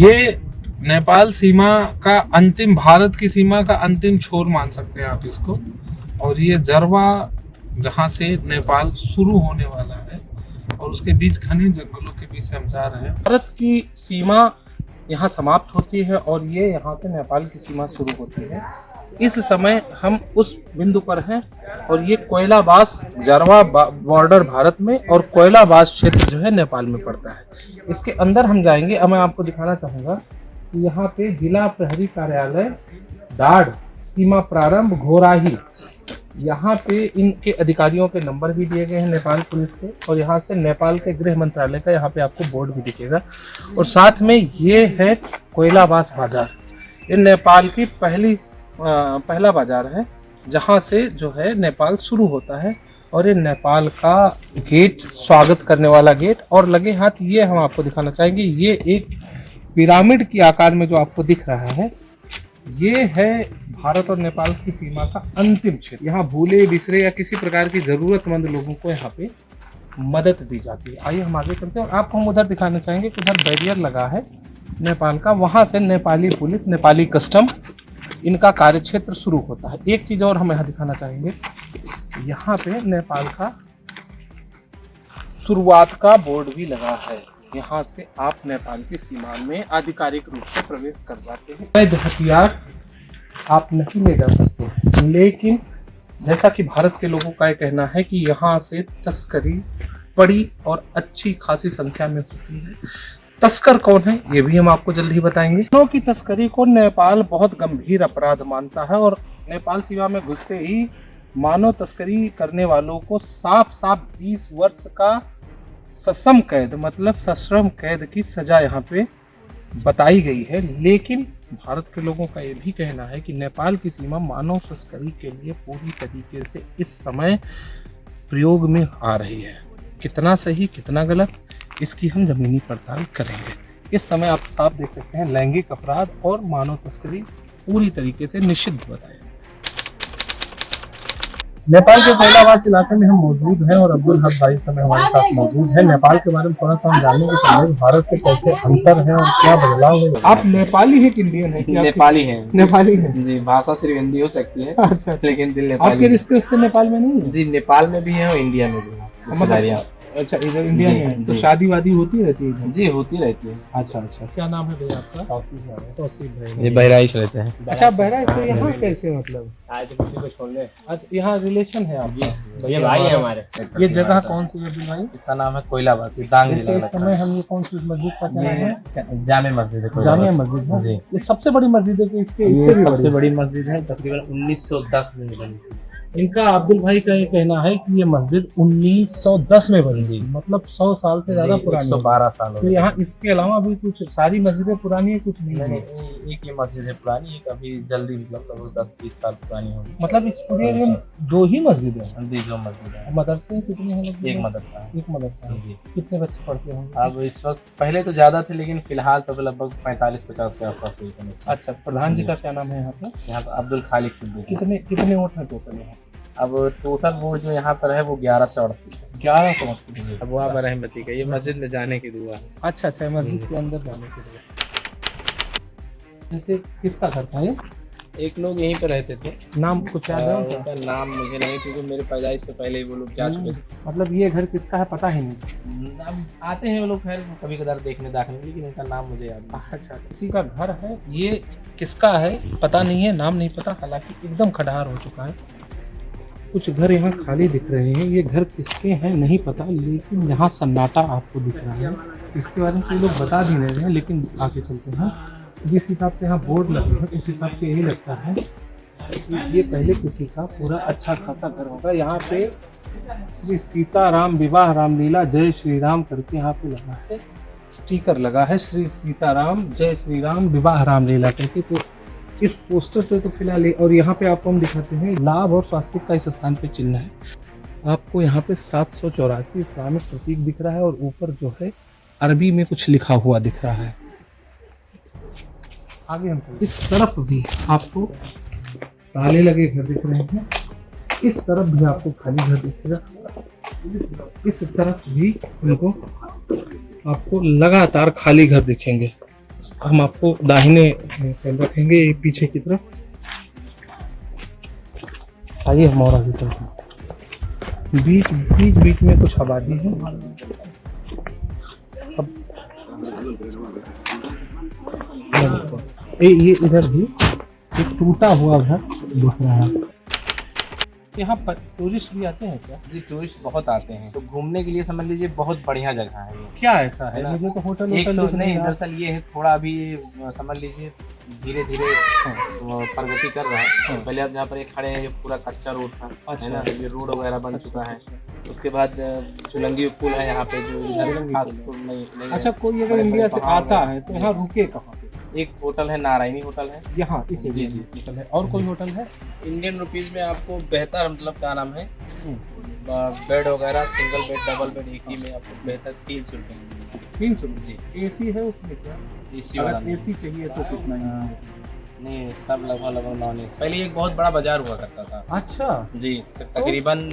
ये नेपाल सीमा का अंतिम, भारत की सीमा का अंतिम छोर मान सकते हैं आप इसको। और ये जरवा जहाँ से नेपाल शुरू होने वाला है और उसके बीच घने जंगलों के बीच से हम जा रहे हैं। भारत की सीमा यहाँ समाप्त होती है और ये यहाँ से नेपाल की सीमा शुरू होती है। इस समय हम उस बिंदु पर हैं और ये कोयलाबास जरवा बॉर्डर भारत में और कोयलाबास क्षेत्र जो है नेपाल में पड़ता है। इसके अंदर हम जाएंगे। अब मैं आपको दिखाना चाहूँगा कि यहाँ पे जिला प्रहरी कार्यालय डाढ़ सीमा प्रारंभ घोराही, यहाँ पे इनके अधिकारियों के नंबर भी दिए गए हैं नेपाल पुलिस के, और यहाँ से नेपाल के गृह मंत्रालय का यहाँ पे आपको बोर्ड भी दिखेगा। और साथ में ये है कोयलाबास बाजार। ये नेपाल की पहला बाजार है जहाँ से जो है नेपाल शुरू होता है और ये नेपाल का गेट, स्वागत करने वाला गेट। और लगे हाथ ये हम आपको दिखाना चाहेंगे, ये एक पिरामिड की आकार में जो आपको दिख रहा है, ये है भारत और नेपाल की सीमा का अंतिम क्षेत्र। यहाँ भूले बिसरे या किसी प्रकार की जरूरतमंद लोगों को यहाँ पे मदद दी जाती है। आइए हम आगे चलते हैं और आपको हम उधर दिखाना चाहेंगे कि उधर बैरियर लगा है नेपाल का, वहाँ से नेपाली पुलिस, नेपाली कस्टम, इनका कार्यक्षेत्र शुरू होता है। एक चीज और हम यहाँ दिखाना चाहेंगे, यहाँ पे नेपाल का शुरुआत का बोर्ड भी लगा है। यहाँ से आप नेपाल की सीमा में आधिकारिक रूप से प्रवेश कर जाते हैं। वैध हथियार आप नहीं ले जा सकते, लेकिन जैसा कि भारत के लोगों का ये कहना है कि यहाँ से तस्करी बड़ी और अच्छी खासी संख्या में होती है। तस्कर कौन है ये भी हम आपको जल्द ही बताएंगे। मानव की तस्करी को नेपाल बहुत गंभीर अपराध मानता है और नेपाल सीमा में घुसते ही मानव तस्करी करने वालों को साफ 20 वर्ष का सश्रम कैद, मतलब सश्रम कैद की सजा यहाँ पे बताई गई है। लेकिन भारत के लोगों का ये भी कहना है कि नेपाल की सीमा मानव तस्करी के लिए पूरी तरीके से इस समय प्रयोग में आ रही है। कितना सही कितना गलत, इसकी हम जमीनी पड़ताल करेंगे। इस समय आप साफ देख सकते हैं लैंगिक अपराध और मानव तस्करी पूरी तरीके से निषिद्ध बताया। नेपाल के कोयलाबास इलाके में हम मौजूद हैं और अब्दुल हक भाई समय हमारे साथ मौजूद है। नेपाल के बारे में थोड़ा सा हम जानने के लिए भारत से कैसे अंतर है और क्या बदलाव है। आप नेपाली है कि इंडियन है? नेपाली है। नेपाली है जी, भाषा सिर्फ हिंदी हो सकती है। अच्छा, लेकिन दिल नेपाली। आपके रिश्ते उससे नेपाल में नहीं है? जी, नेपाल में भी है और इंडिया में भी है। अच्छा, इधर इंडिया में है तो शादी वादी होती रहती है? जी, होती रहती है। अच्छा, क्या नाम है भैया आपका? तौसीफ भाई। ये बहराइच रहते हैं। अच्छा, बहराइच तो यहाँ कैसे, मतलब अच्छा यहाँ रिलेशन है आपका? ये भाई है हमारे। ये जगह कौन सी है भाई? इसका नाम है कोयलाबास, दांग जिला। इस समय हम ये कौन सी मस्जिद का नाम है? जामे मस्जिद है। जामिया मस्जिद है। ये सबसे बड़ी मस्जिद है कि इसके इससे भी सबसे बड़ी मस्जिद है, तकरीबन 1910 में बनी। इनका अब्दुल भाई का ये कहना है कि ये मस्जिद 1910 में बनी थी, मतलब 100 साल से ज्यादा पुरानी, 112 साल। तो यहाँ इसके अलावा भी कुछ सारी मस्जिदें पुरानी है, कुछ नहीं है? एक ये मस्जिद है पुरानी, एक अभी जल्दी मतलब 10-20 साल पुरानी होगी। मतलब इस पूरे एरिया में 2 ही मस्जिद है? जो मस्जिद है। मदरसे कितने हैं? एक मदरसा है। एक मदरसा है। कितने बच्चे पढ़ते होंगे? अब इस वक्त, पहले तो ज्यादा थे लेकिन फिलहाल तो लगभग 45-50 के आसपास ही है। अच्छा, प्रधान जी का क्या नाम है यहाँ पे? यहाँ पर अब्दुल खालिक सिद्दीकी। कितने वोट है टोटल यहाँ? अब टोटल वोट जो यहाँ पर है वो 1138 है। 1138। अब वहाँ पर रहमती का ये मस्जिद में जाने की दुआ। अच्छा, मस्जिद के अंदर जाने के लिए। जैसे किसका घर था ये? एक लोग यहीं पर रहते थे। नाम कुछ याद है उनका? उनका नाम मुझे नहीं, क्योंकि मेरे पैदाइश से पहले ही वो लोग जा चुके थे। मतलब ये घर किसका है पता ही नहीं? अब आते हैं वो लोग खैर कभी कदार देखने दाखिले, लेकिन उनका नाम मुझे याद नहीं। अच्छा, किसी का घर है, ये किसका है पता नहीं है, नाम नहीं पता। हालांकि एकदम खंडहर हो चुका है। कुछ घर यहाँ खाली दिख रहे हैं, ये घर किसके हैं नहीं पता, लेकिन यहाँ सन्नाटा आपको दिख रहा है। इसके बारे में कोई लोग बता भी नहीं रहे हैं, लेकिन आगे चलते हैं। जिस हिसाब से यहाँ बोर्ड लगे हैं उस हिसाब से यही लगता है कि ये पहले किसी का पूरा अच्छा खासा घर होगा। यहाँ पे श्री सीताराम विवाह रामलीला जय श्री राम करके यहाँ पे लगा है, स्टिकर लगा है श्री सीताराम जय श्री राम विवाह रामलीला करके। तो इस पोस्टर से तो फिलहाल, और यहाँ पे आपको हम दिखाते हैं लाभ और स्वास्तिक का इस स्थान पे चिन्ह है। आपको यहाँ पे 784 इस्लामिक प्रतीक दिख रहा है और ऊपर जो है अरबी में कुछ लिखा हुआ दिख रहा है। आगे हम इस तरफ भी आपको ताले लगे घर दिख रहे हैं, इस तरफ भी आपको खाली घर दिखेगा, इस तरफ भी उनको आपको लगातार खाली घर दिखेंगे। हम आपको दाहिने पैर रखेंगे पीछे की तरफ। आइए हम और आगे चलते हैं। बीच में कुछ आबादी है। अब ये इधर भी एक टूटा हुआ घर दिख रहा है। यहाँ पर टूरिस्ट भी आते हैं क्या? जी टूरिस्ट बहुत आते हैं, तो घूमने के लिए समझ लीजिए बहुत बढ़िया जगह है ये। क्या ऐसा है? मुझे तो होटल एक तो दिख नहीं, रहा। दरअसल ये है थोड़ा अभी समझ लीजिए धीरे धीरे प्रगति कर रहा है। पहले आप जहाँ पर एक खड़े हैं ये पूरा कच्चा रोड था, है ना, ये रोड वगैरह बन चुका है। उसके बाद चुलंगी पुल है यहाँ पे जो इधर खास पुल नहीं। अच्छा, कोई अगर इंडिया से आता है तो यहाँ रुके कहाँ पे? एक होटल है, नारायणी होटल है यहाँ इस एरिया में होटल है। और कोई होटल है? इंडियन रुपीज में आपको बेहतर, मतलब क्या नाम है, बेड वगैरह सिंगल बेड डबल बेड एक ही में आपको बेहतर 300 रुपये। 300 जी। एसी है उसमें क्या? एसी वाला अगर एसी चाहिए तो कितना है? नहीं, सब लगभग नॉन एसी। पहले एक बहुत बड़ा बाजार हुआ करता था। अच्छा जी, तकरीबन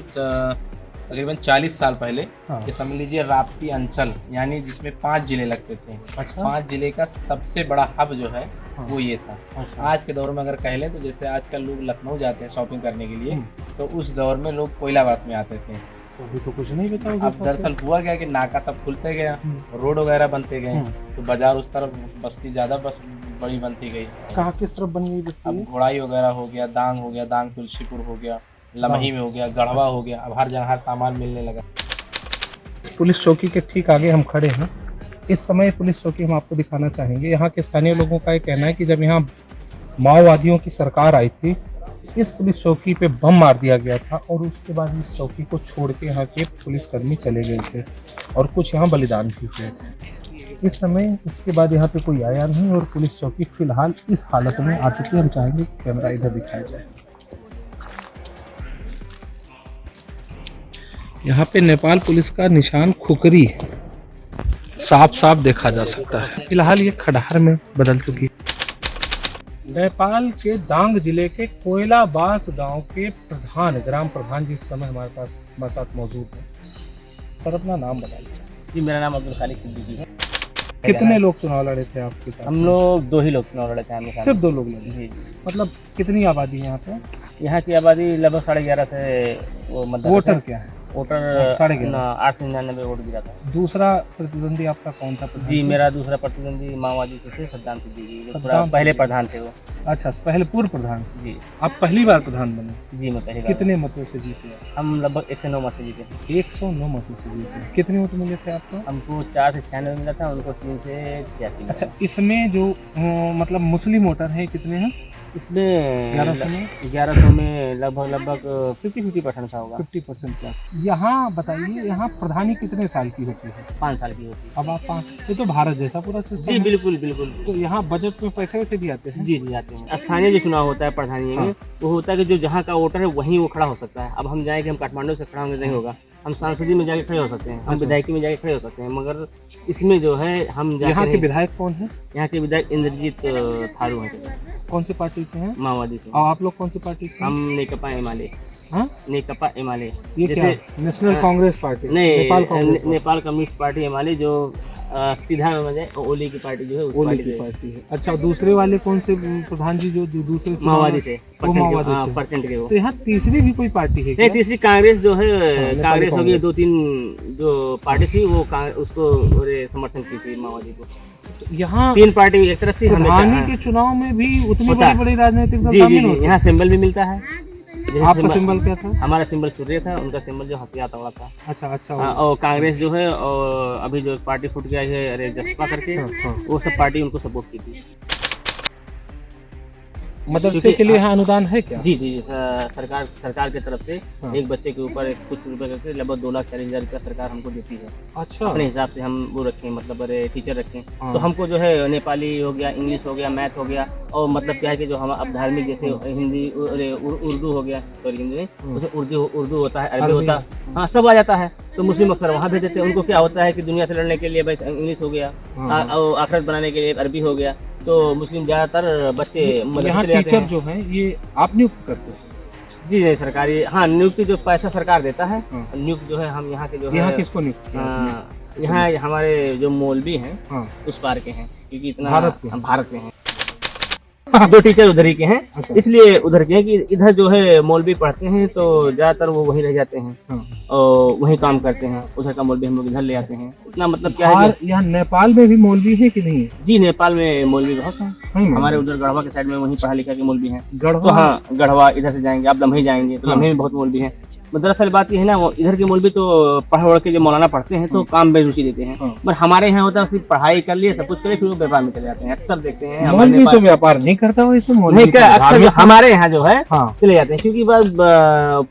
40 साल पहले हाँ। ये समझ लीजिए राप्ती अंचल, यानी जिसमें 5 जिले लगते थे। अच्छा। 5 जिले का सबसे बड़ा हब जो है हाँ। वो ये था। अच्छा। आज के दौर में अगर कह लें तो जैसे आजकल लोग लखनऊ जाते हैं शॉपिंग करने के लिए, तो उस दौर में लोग कोयलाबाद में आते थे। तो अभी तो कुछ नहीं बचा। अब दरअसल हुआ क्या कि नाका सब खुलते गया, रोड वगैरह बनते गए, तो बाजार उस तरफ बस्ती ज़्यादा बस बड़ी बनती गई। कहाँ किस तरफ बनी हुई बस्ती? अब घोड़ाई वगैरह हो गया, दांग तुलसीपुर हो गया, लमही में हो गया, गढ़वा हो गया, अब हर जगह हर सामान मिलने लगा। पुलिस चौकी के ठीक आगे हम खड़े हैं। इस समय पुलिस चौकी हम आपको दिखाना चाहेंगे। यहाँ के स्थानीय लोगों का ये कहना है कि जब यहाँ माओवादियों की सरकार आई थी, इस पुलिस चौकी पे बम मार दिया गया था और उसके बाद इस चौकी को छोड़ के यहाँ के पुलिसकर्मी चले गए थे और कुछ यहाँ बलिदान भी हुए थे। इस समय उसके बाद यहाँ पे कोई आया नहीं और पुलिस चौकी फिलहाल इस हालत में आ चुकी है। हम चाहेंगे कैमरा इधर दिखाया जाए। यहाँ पे नेपाल पुलिस का निशान खुकरी साफ देखा जा सकता है। फिलहाल ये खंडहर में बदल चुकी है। नेपाल के दांग जिले के कोयलाबास गांव के ग्राम प्रधान जिस समय हमारे साथ मौजूद है। सर अपना नाम बता दीजिए। जी, मेरा नाम अब्दुल खालिक सिद्दीकी है। कितने लोग चुनाव लड़े थे आपके साथ? हम लोग 2 ही लोग चुनाव लड़े थे हमें साथ। सिर्फ 2 लोग लड़े? जी। मतलब कितनी आबादी है यहाँ पे? यहाँ की आबादी लगभग 11.5 से वो मतलब वोटर क्या है? वोटर 899 वोट गिरा था। दूसरा प्रतिद्वंदी आपका कौन था? जी, मेरा दूसरा प्रतिद्वंदी माओवादी से थे, सद्दाम सिद्दीकी, जो पूरा पहले प्रधान थे वो। अच्छा, पहले पूर्व प्रधान। जी। आप पहली बार प्रधान बने? जी, मैं पहली बार। कितने मतों से जीते? हम लगभग 109 मत से जीते। 109 मतों से जीते। कितने वोट मिले थे आपको? हमको 4 से 96 मिला था, उनको 3 से 86। अच्छा, इसमें जो मतलब मुस्लिम वोटर है कितने हैं? इसमें 1100 में लगभग 50% था होगा। 50% प्लस। यहाँ बताइए, यहाँ प्रधानी कितने साल की होती है? 5 साल की होती है। अब आप 5, ये तो भारत जैसा पूरा सिस्टम जी, है। बिल्कुल। तो यहाँ बजट में पैसे वैसे भी आते हैं? जी, आते हैं। स्थानीय जो चुनाव होता है प्रधानी में, वो होता है कि जो जहाँ का वोटर है वहीं वो खड़ा हो सकता है। अब हम जाएंगे, हम काठमांडू से खड़ा होंगे नहीं होगा, हम सांसदी में जाके खड़े हो सकते हैं, हम विधायकी में जाके खड़े हो सकते हैं, मगर इसमें जो है हम यहाँ के विधायक कौन है? यहाँ के विधायक इंद्रजीत थारू हैं। कौन सी पार्टी से हैं? माओवादी से। और आप लोग कौन सी पार्टी से? हम नेकपा एमाले। हाँ, नेकपा एमाले। ये क्या? National Congress party? नहीं, नेपाल कम्युनिस्ट पार्टी एमाले, जो सीधा ओली की पार्टी जो है उस ओली की पार्टी है। अच्छा, दूसरे वाले कौन से प्रधान जी जो दूसरे माओवादी से? वो माओवादी से। परसेंट के वो। तो यहाँ तीसरी भी कोई पार्टी है? नहीं, तीसरी कांग्रेस जो है, कांग्रेस होगी। 2-3 जो पार्टी थी वो उसको समर्थन की थी माओवादी को। यहाँ 3 पार्टी एक तरफ थी। प्रधानी के चुनाव में भी उतनी बड़ी राजनीतिक दल शामिल होती है। यहाँ सिंबल भी मिलता है। आपका सिंबल क्या था? हमारा सिंबल सूर्य था, उनका सिंबल जो हथियार तोड़ा था। अच्छा। और कांग्रेस जो है, और अभी जो पार्टी फूट गया है, अरे जसपा करके, वो सब पार्टी उनको सपोर्ट की थी। मदरसे के लिए यहाँ अनुदान है क्या? जी, सरकार की तरफ से एक बच्चे के ऊपर कुछ रुपए करके लगभग 2,40,000 रुपया सरकार हमको देती है। अच्छा। अपने हिसाब से हम वो रखें, मतलब टीचर रखें। तो हमको जो है नेपाली हो गया, इंग्लिश हो गया, मैथ हो गया, और मतलब क्या है कि जो हम अब धार्मिक जैसे हिंदी, उर्दू हो गया, सॉरी हिंदी नहीं, उसमें उर्दू होता है, अरबी होता है, हाँ सब आ जाता है। तो मुस्लिम अक्सर वहाँ भेज देते हैं। उनको क्या होता है कि दुनिया से लड़ने के लिए बस इंग्लिश हो गया, और आखिरत बनाने के लिए अरबी हो गया। तो मुस्लिम ज्यादातर बच्चे यहाँ टीचर जो है ये आप नियुक्त करते हैं? जी, सरकारी, हाँ, नियुक्ति जो पैसा सरकार देता है, नियुक्त जो है हम यहाँ के जो है। यहाँ किसको नियुक्त? यहाँ हमारे जो मौलवी हैं हाँ उस पार के हैं, क्योंकि इतना भारत के? भारत के हैं। दो टीचर उधर ही के हैं, अच्छा। इसलिए उधर के हैं कि इधर जो है मौलवी पढ़ते हैं तो ज्यादातर वो वहीं रह जाते हैं हाँ। और वहीं काम करते हैं। उधर का मौलवी हम लोग इधर ले आते हैं। इतना मतलब क्या है और यहाँ नेपाल में भी मौलवी है कि नहीं? जी नेपाल में मौलवी बहुत हैं। है ना? हमारे उधर गढ़वा के साइड में वहीं पढ़ा लिखा के मौलवी हैं। तो गढ़वा हाँ गढ़वा इधर से जाएंगे आप लम्हे जाएंगे तो हाँ। लम्हे में बहुत मौलवी हैं। दरअसल बात ये है ना, वो इधर के मौलवी तो पढ़ वढ़ के जो मौलाना पढ़ते हैं तो काम में रुचि देते हैं, हाँ। पर हमारे यहाँ होता है सिर्फ पढ़ाई कर लिए सब कुछ करे फिर वो व्यापार में चले जाते हैं। अक्सर देखते हैं हमारे मौलवी नेपाल- तो व्यापार नहीं करता वैसे मौलवी नहीं क्या, तो अक्सर धार्मिक- हमारे यहाँ जो है हाँ चले जाते हैं, क्योंकि बस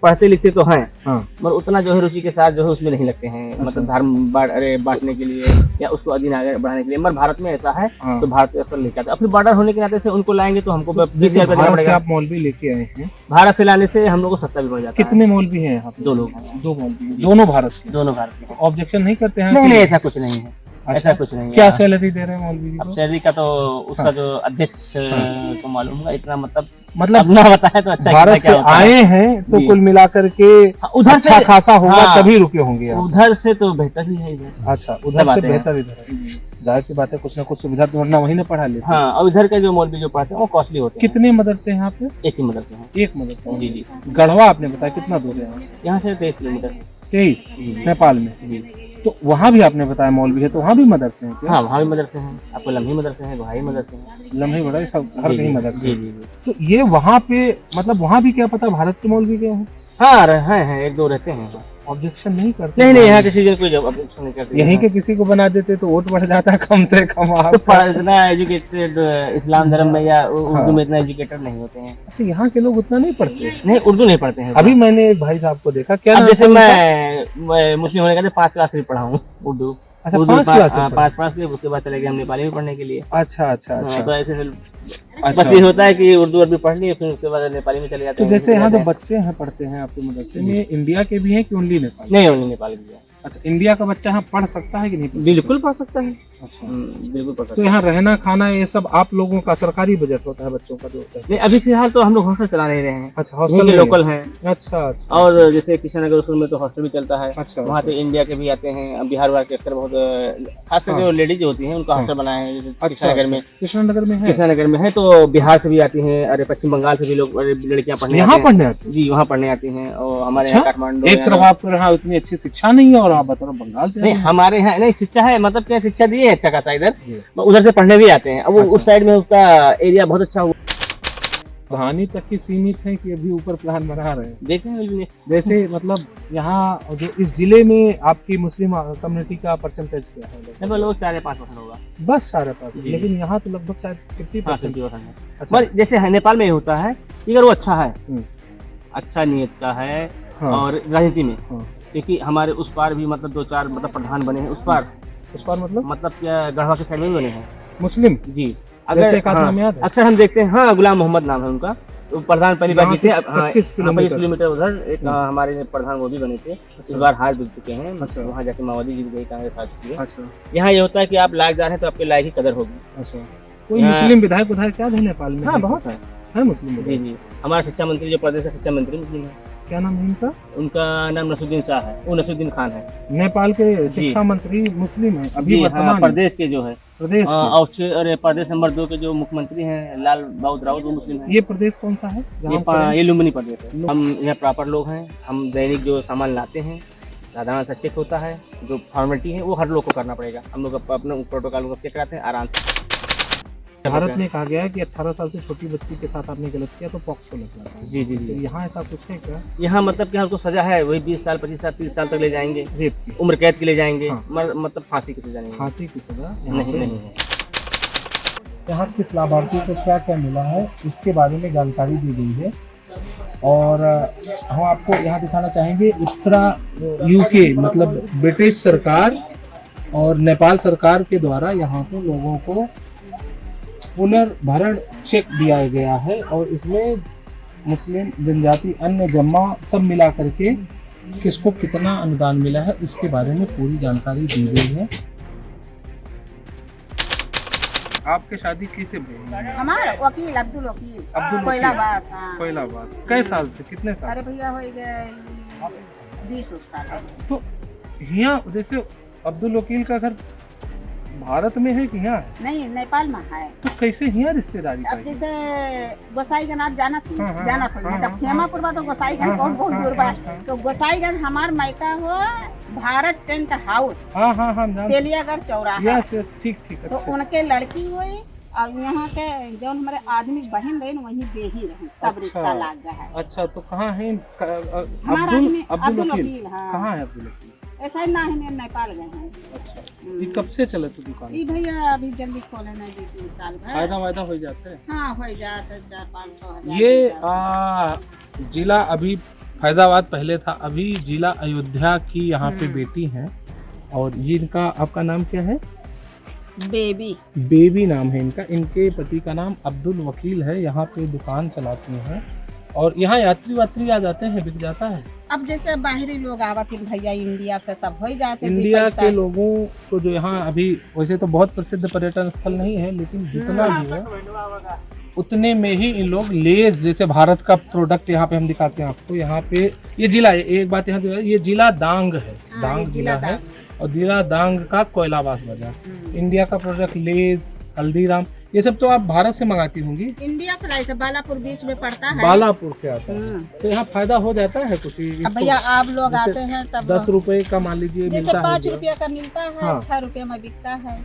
पढ़ते लिखते तो हैं हाँ पर उतना जो है रुचि के साथ जो है उसमें नहीं लगते हैं, मतलब धर्म बांटने के लिए या उसको अधीन आगे बढ़ाने के लिए। मगर भारत में ऐसा है हाँ। तो भारत अक्सर लेकर आते हैं। फिर बॉर्डर होने के नाते से उनको लाएंगे तो हमको 20,000 जैसे रुपया देना भारत से पड़ेगा। आप मौलवी लेके आए हैं, भारत से लाने से हम लोग को सस्ता भी पड़ जाता है। कितने मौलवी हैं यहाँ पे? 2 लोग हैं, दो मौलवी, दोनों भारत के। दोनों भारत के हैं। ऑब्जेक्शन नहीं करते हैं? नहीं कि- नहीं ऐसा कुछ नहीं है, ऐसा कुछ नहीं है। क्या सैलरी दे रहे हैं मौलवी जी अब को? सैलरी का तो उसका जो अध्यक्ष को मालूम होगा, इतना मतलब मतलब अब ना बताए तो अच्छा। भारत क्या से होता है। आए हैं तो जी। कुल मिलाकर के हाँ, उधर अच्छा से- खासा होगा हाँ। तभी रुके होंगे आप। उधर से तो बेहतर ही है इधर। अच्छा सब उधर से आते हैं। बेहतर इधर है। जाहिर सी बात है कुछ ना कुछ सुविधा तो वरना वहीं ना पढ़ा लेते। हाँ और इधर के जो मौलवी जो पढ़ते हैं वो कॉस्टली होते हैं। कितने मदरसे हैं यहाँ पे? एक ही मदरसे हैं। एक मदरसा। जी जी। गढ़वा आपने बताया कितना दूर है यहाँ? यहाँ से 23 किलोमीटर। 23 नेपाल में। जी तो वहाँ भी आपने बताया मौलवी है, तो वहाँ भी मदरसे हैं क्या? हाँ वहाँ भी मदरसे हैं, आपको लम्ही मदरसे हैं, गोहाई मदरसे हैं। लम्हे बड़ा सब हर जी, कहीं जी, मदरसे जी हैं। जी जी। तो ये वहाँ पे मतलब वहाँ भी क्या पता भारत के मौलवी क्या है? हाँ हैं 1-2 रहते हैं। ऑब्जेक्शन नहीं करते? नहीं नहीं यहाँ किसी जन कोई ऑब्जेक्शन नहीं करते। यहीं के किसी को बना देते तो वोट बढ़ जाता कम से कम। आप तो इतना एजुकेटेड इस्लाम धर्म में या उर्दू में इतना एजुकेटेड नहीं होते हैं। अच्छा यहाँ के लोग उतना नहीं पढ़ते? नहीं उर्दू नहीं पढ़ते हैं। अभी मैंने एक भाई साहब को देखा, क्या अब नाम जैसे था उनका? मैं मुस्लिम होने का 5 क्लास भी पढ़ा हूँ उर्दू। अच्छा, उर्दू 5 क्लास से पढ़ा? 5 से उसके बाद चले गए हम नेपाली में पढ़ने के लिए। अच्छा अच्छा हाँ, अच्छा। तो ऐसे अच्छा। बस ये होता है कि उर्दू अरबी पढ़ लिए फिर उसके बाद नेपाली में चले जाते तो हैं। जैसे यहाँ जो बच्चे हैं पढ़ते हैं आपके मदरसे में, इंडिया के भी हैं कि ओनली नेपाल? नहीं ओनली नेपाल के लिए। अच्छा, इंडिया का बच्चा यहाँ पढ़ सकता है कि नहीं? बिल्कुल पढ़ सकता है। अच्छा। बिल्कुल पढ़ सकता तो है। यहाँ रहना खाना ये सब आप लोगों का सरकारी बजट होता है बच्चों का जो होता है? नहीं अभी फिलहाल तो हम लोग हॉस्टल चला नहीं रहे हैं। अच्छा यहीं हॉस्टल के में? लोकल हैं। अच्छा अच्छा और जैसे कृष्णनगर स्कूल में तो हॉस्टल भी चलता है। अच्छा वहाँ पे इंडिया के भी आते हैं, बिहार वाले के अक्सर बहुत खास करके जो लेडीज होती हैं उनका हॉस्टल बनाए हैं जैसे कृष्णनगर में। कृष्णनगर में है? कृष्णनगर में है तो बिहार से भी आती हैं, अरे पश्चिम बंगाल से भी लोग लड़कियां पढ़ने यहाँ आती हैं। पढ़ने आते हैं? जी वहाँ पढ़ने आती हैं और हमारे अच्छा? यहाँ काठमांडू एक तरफ आपको यहाँ इतनी अच्छी शिक्षा नहीं है और आप बता रहे हो बंगाल से नहीं आए हैं? हमारे यहाँ नहीं शिक्षा है, मतलब क्या शिक्षा दी है अच्छा खासा इधर, जी। उधर से पढ़ने भी आते हैं। अब वो अच्छा। उस साइड में उसका एरिया बहुत अच्छा हुआ कहानी तक की सीमित है कि अभी ऊपर प्लान बना रहे हैं? देखें अभी जैसे मतलब यहाँ जो इस जिले में आपकी मुस्लिम कम्युनिटी का परसेंटेज क्या है? लगभग लोग 4-5% होगा। बस 5.5, जी। लेकिन यहाँ तो लगभग शायद 50%। हाँ 50% है। अच्छा। पर जैसे है नेपाल में ये होता है कि अगर वो अच्छा है, हम्म, अच्छा नियत का है हाँ। और राजनीति में, हाँ। क्योंकि हमारे उस पार भी मतलब 2-4 मतलब प्रधान बने हैं उस पार, उस पर मतलब क्या गढ़वा के साइड में भी बने हैं। मुस्लिम? जी जैसे एक आध नाम याद है? अक्सर हम देखते हैं, हाँ गुलाम मोहम्मद नाम है उनका, तो प्रधान पहली बार यहाँ जीते। से हाँ, 25 किलोमीटर। किलोमीटर उधर एक हमारे प्रधान वो भी बने थे, इस बार हार जीत चुके हैं। अच्छा। वहाँ जाके माओवादी जीत गई, कांग्रेस हार चुकी है। अच्छा यहाँ ये होता है कि आप लायकदार हैं तो आपके लायक की कदर होगी। अच्छा। कोई यहाँ- मुस्लिम विधायक क्या है नेपाल में? हाँ बहुत है। है मुस्लिम जी विधायक? जी हमारा शिक्षा मंत्री जो प्रदेश का शिक्षा मंत्री मुस्लिम है, क्या नाम है उनका? उनका नाम नसरुद्दीन शाह है, वो नसरुद्दीन खान है। नेपाल के शिक्षा मंत्री मुस्लिम है अभी जी हाँ, वर्तमान प्रदेश के जो है प्रदेश के? और प्रदेश नंबर 2 के जो मुख्यमंत्री हैं लाल बाबू राउत वो मुस्लिम है। ये प्रदेश कौन सा है जहाँ पर- ये लुम्बिनी प्रदेश है। हम यहाँ प्रॉपर लोग हैं, हम दैनिक जो सामान लाते हैं साधारण सा चेक होता है, जो फॉर्मेलिटी है वो हर लोग को करना पड़ेगा। हम लोग अपने प्रोटोकॉल को चेक कराते हैं आराम से। भारत में कहा गया है कि 18 साल से छोटी बच्ची के साथ आपने गलत किया तो पॉक्सो लग जाता है। जी जी तो जी यहाँ ऐसा कुछ है क्या? यहाँ मतलब क्या उसको सजा है वही 20 साल 25 साल 30 साल तक ले जाएंगे, रेप की उम्र कैद के ले जाएंगे, हाँ। मतलब फांसी की सजा नहीं है। फांसी की सजा यहाँ नहीं पे नहीं है। यहाँ किस लाभार्थी को क्या क्या मिला है उसके बारे में जानकारी दी गई है। और हम आपको यहाँ दिखाना चाहेंगे उत्तरा यूके मतलब ब्रिटिश सरकार और नेपाल सरकार के द्वारा यहाँ पे लोगों को पुनर्भरण चेक दिया गया है और इसमें मुस्लिम जनजाति अन्य जमा सब मिला करके किसको कितना अनुदान मिला है उसके बारे में पूरी जानकारी दी गई है। आपके शादी किसे हुई? हमारा वकील अब्दुल वकील अब्दुल कोयलाबाद। हाँ। कोयलाबाद। कै साल से कितने साल? अरे भैया हो गए 20 साल। तो यहाँ जैसे अब्दुल वकील का घर भारत में है कि यहाँ है? नहीं नेपाल में है। तो कैसे यहाँ रिश्तेदारी अब पाई? जैसे गोसाईगंज जाना थी हाँ, हाँ, जाना था हाँ, जब हाँ, श्यामापुर बा तो गोसाईगंज हाँ, बहुत हाँ, दूर बा। हाँ, हाँ। तो गोसाईगंज हमार मायका हो भारत टेंट हाउस हाँ हाँ हाँ जानते हैं। तेलियागढ़ चौराहा। यस यस ठीक ठीक तो अच्छा। उनके लड़की हुई और यहाँ के जो हमारे आदमी बहन रहे वही बेही रहे तब अच्छा। रिश्ता लाग गया है। अच्छा तो कहाँ है हमारा अब्दुल आदमी अब्दुल वकील? हाँ। कहाँ है अब्दुल वकील? ऐसा ही ना है नेपाल गए हैं। अच्छा ये कब से चले तो दुकान? ये भैया अभी जल्दी खोले ना 2-3 साल भर। फायदा वायदा हो जाता है? हाँ हो जाता 400-500 हजार। ये जिला अभी फैजाबाद पहले था, अभी जिला अयोध्या की यहाँ पे बेटी हैं और ये इनका आपका नाम क्या है? बेबी बेबी नाम है इनका। इनके पति का नाम अब्दुल वकील है। यहाँ पे दुकान चलाती हैं और यहाँ यात्री वात्री आ जाते हैं, बिक जाता है। अब जैसे बाहरी लोग आवा फिर भैया इंडिया से तब हो जाते हैं इंडिया पैसा। के लोगों को जो यहाँ अभी वैसे तो बहुत प्रसिद्ध पर्यटन स्थल नहीं है लेकिन जितना भी है उतने में ही इन लोग लेज जैसे भारत का प्रोडक्ट यहाँ पे हम दिखाते हैं आपको। यहाँ पे ये जिला है, एक बात यहाँ से ये जिला दांग है, हाँ, दांग ये जिला है दांग। और जिला दांग का कोयलाबास बाजार। इंडिया का प्रोडक्ट लेज, हल्दीराम ये सब तो आप भारत से मंगाती होंगी? इंडिया से लाए थे, बालापुर बीच में पड़ता है। बालापुर से आता है तो यहाँ फायदा हो जाता है कुछ? अब भैया आप लोग आते हैं तब 10 रुपए का मान लीजिए जैसे मिलता 5 है। रुपया का मिलता है हाँ। 6 रुपये में बिकता है।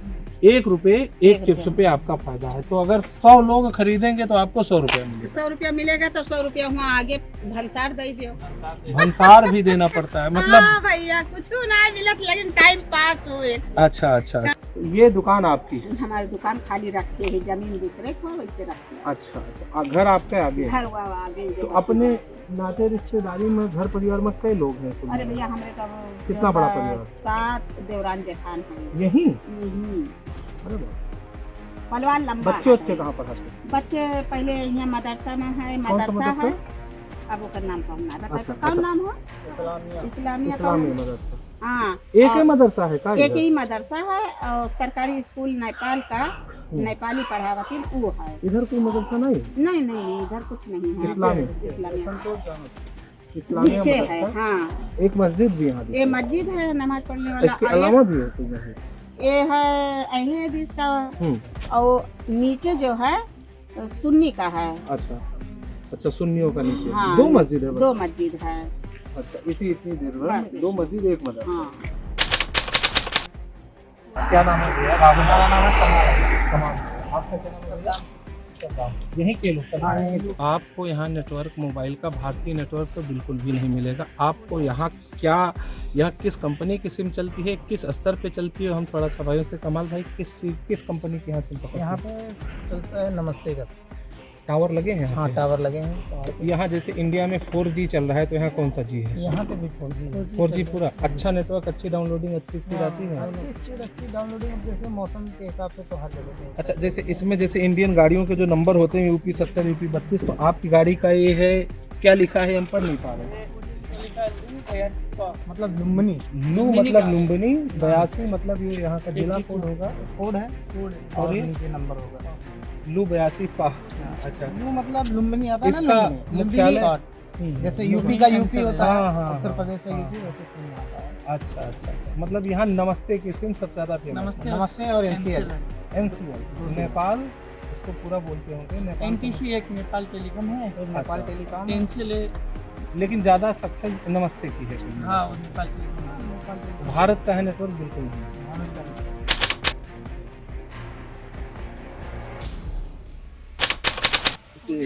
1 रुपए 1 चिप्स पे आपका फायदा है। तो अगर 100 लोग खरीदेंगे तो आपको 100 रुपया मिलेगा। 100 रुपया मिलेगा तो 100 रुपया वहाँ आगे भंसार दे दियो। भंसार भी देना पड़ता है मतलब? हाँ भैया कुछ ना मिलत लेकिन टाइम पास हो। अच्छा अच्छा। ये दुकान आपकी? हमारी दुकान खाली रखते हैं, जमीन दूसरे को वैसे रखते हैं। अच्छा अच्छा। घर आपके आगे है? घर वो आगे तो जो अपने नाते रिश्तेदारी में घर परिवार में कई लोग हैं? अरे भैया हमारे का कितना बड़ा परिवार? 7 देवरान जेठान है। यही? हम्म। अरे वाह। पलवान लंबा बच्चे है। बच्चे कहाँ पढ़ाते हैं? बच्चे पहले यहाँ मदरसा में है, कौन सा मदरसा है। मदरसा? अब ओकर नाम कौन ना बताए अच्छा, तो कौन अच्छा। नाम हो? इस्लामिया इस्लामी कौन? मदरसा। हाँ एक ही और मदरसा है का? एक ही मदरसा है और सरकारी स्कूल नेपाल का नेपाली पढ़ावती वो है। इधर कोई मदरसा नहीं? नहीं नहीं इधर कुछ नहीं है। इस्लामी? इस्लामिया इस्लामी नीचे है। मदरसा? हाँ एक मस्जिद भी यहाँ ये मस्जिद है नमाज पढ़ने वाला। इसके और अलावा भी है कोई मस्जिद? ये है अहले हदीस का हम्म, और नीचे जो है सुन्नी का है। अच्छा अच्छा। सुन्नियों का नीचे हाँ, 2 मस्जिद है बस? 2 मस्जिद है। अच्छा इतनी देर में बस। 2 मस्जिद 1 मदरसा। हाँ क्या नाम है भैया? राहुल। मेरा नाम है कमाल। आपका क्या नाम है भैया? यहीं के लोग। आपको यहाँ नेटवर्क मोबाइल का भारतीय नेटवर्क तो बिल्कुल भी नहीं मिलेगा। आपको यहाँ क्या, यह किस कंपनी की सिम चलती है, किस स्तर पे चलती है, हम थोड़ा सा भाइयों से कमाल भाई किस कंपनी की यहाँ सिम पकड़ते हैं? यहाँ पे चलता है नमस्ते का। टावर लगे हैं? हाँ टावर लगे हैं। तो यहाँ जैसे इंडिया में 4G चल रहा है तो यहाँ कौन सा जी है? यहाँ पे भी 4G है। 4G पूरा अच्छा नेटवर्क, अच्छी डाउनलोडिंग, अच्छी स्पीड आती है? अच्छी स्पीड, अच्छी डाउनलोडिंग जैसे मौसम के हिसाब से तो हर जगह पे। अच्छा जैसे इसमें जैसे इंडियन गाड़ियों के जो नंबर होते हैं UP 70 UP 32 तो आपकी गाड़ी का ये है क्या लिखा है हम पढ़ नहीं पा रहे हैं। मतलब लुम्बिनी लू मतलब लुम्बिनी, 82 मतलब ये यहाँ का जिला कोड होगा, कोड है और और ये नीचे नंबर होगा। लू 82 पा। अच्छा लू मतलब लुम्बिनी आता है ना, इसका लुम्बिनी मुख्यालय? शॉर्ट। जैसे यूपी का यूपी होता हाँ, है, हाँ, उत्तर हाँ, प्रदेश का हाँ। यूपी, वैसे सिम आता है। अच्छा अच्छा अच्छा। मतलब यहाँ नमस्ते की सिम सबसे ज़्यादा फेमस है। नमस्ते और NCL। NCL नेपाल उसको पूरा बोलते होंगे नेपाल। NTC एक नेपाल टेलीकॉम है, एक नेपाल टेलीकॉम। NCL लेकिन ज़्यादा सक्सेस नमस्ते की है। हाँ नेपाल टेलीकॉम। भारत का है नेटवर्क बिल्कुल नहीं।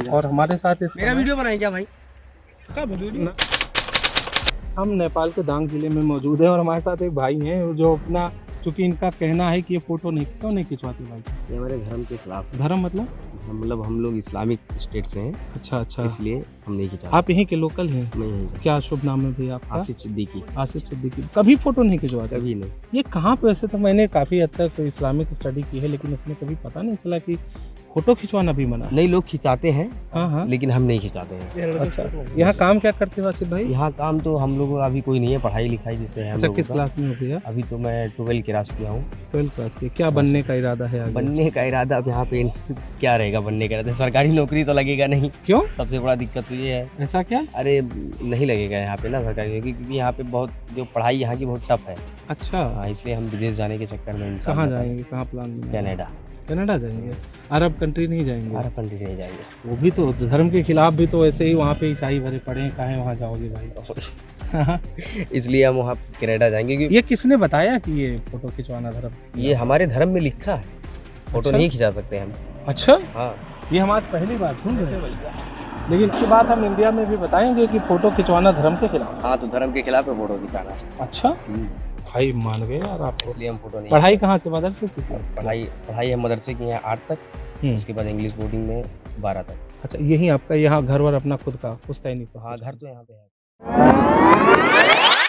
और हमारे साथ इस मेरा वीडियो बनाए क्या भाई? हम नेपाल के दांग जिले में मौजूद हैं और हमारे साथ एक भाई हैं जो अपना, चूंकि इनका कहना है कि ये फोटो नहीं क्यों नहीं खिंचवाते भाई? ये हमारे धर्म के खिलाफ है। धर्म मतलब? मतलब हम लोग इस्लामिक स्टेट से हैं, अच्छा अच्छा। इसलिए हम नहीं खिंचा। आप यहीं के लोकल हैं? मैं यहीं का। क्या शुभ नाम है भैया आपका? आसिफ सिद्दीकी। आसिफ सिद्दीकी। कभी फोटो नहीं खिंचवाते? कभी नहीं। ये कहाँ पे? वैसे तो मैंने काफ़ी हद तक इस्लामिक स्टडी की है लेकिन उसमें कभी पता नहीं चला कि फोटो खिंचवाना भी मना? नहीं, लोग खिंचाते हैं हाँ हाँ। लेकिन हम नहीं खिंचाते हैं। अच्छा, यहाँ काम क्या करते हो आसिफ भाई? यहाँ काम तो हम लोगों का अभी कोई नहीं है, पढ़ाई लिखाई जैसे है हम अच्छा, लोगों किस का। क्लास में हो गया? अभी तो मैं 12 क्लास किया हूँ। 12th क्लास की। क्या बनने का इरादा है आगे? बनने का इरादा अब यहाँ पे क्या रहेगा बनने का इरादा? सरकारी नौकरी तो लगेगा नहीं। क्यों? सबसे बड़ा दिक्कत तो ये है। ऐसा क्या? अरे नहीं लगेगा यहाँ पे ना सरकारी नौकरी, क्योंकि यहाँ पे बहुत जो पढ़ाई यहाँ की बहुत टफ है। अच्छा, हाँ, इसलिए हम विदेश जाने के चक्कर में इंसान कहाँ जाएंगे? कहाँ प्लान में? कनाडा। कनाडा जाएंगे? अरब कंट्री नहीं जाएंगे? अरब कंट्री नहीं जाएंगे। वो भी तो धर्म के खिलाफ भी तो ऐसे ही वहाँ पे ईसाई भरे पड़े हैं, काहे वहाँ जाओगे भाई? इसलिए हम वहाँ कनाडा जाएंगे क्योंकि ये किसने बताया कि ये फोटो खिंचवाना धर्म? ये हमारे धर्म में लिखा है, फोटो अच्छा? नहीं खिंचा सकते हम। अच्छा, हाँ, ये हम आज पहली बार सुन रहे हैं। लेकिन इसके बाद हम इंडिया में भी बताएंगे कि फोटो खिंचवाना धर्म के खिलाफ। हाँ, तो धर्म के खिलाफ है फोटो खिंचाना। अच्छा भाई, मान गए यार आप। इसलिए हम फोटो नहीं। पढ़ाई कहाँ से, मदरसे से सीखी? पढ़ाई हम मदरसे की है 8 तक, उसके बाद इंग्लिश बोर्डिंग में 12 तक। अच्छा, यही आपका यहाँ घर वर अपना खुद का पुश्तैनी? हाँ, घर तो यहाँ पे है।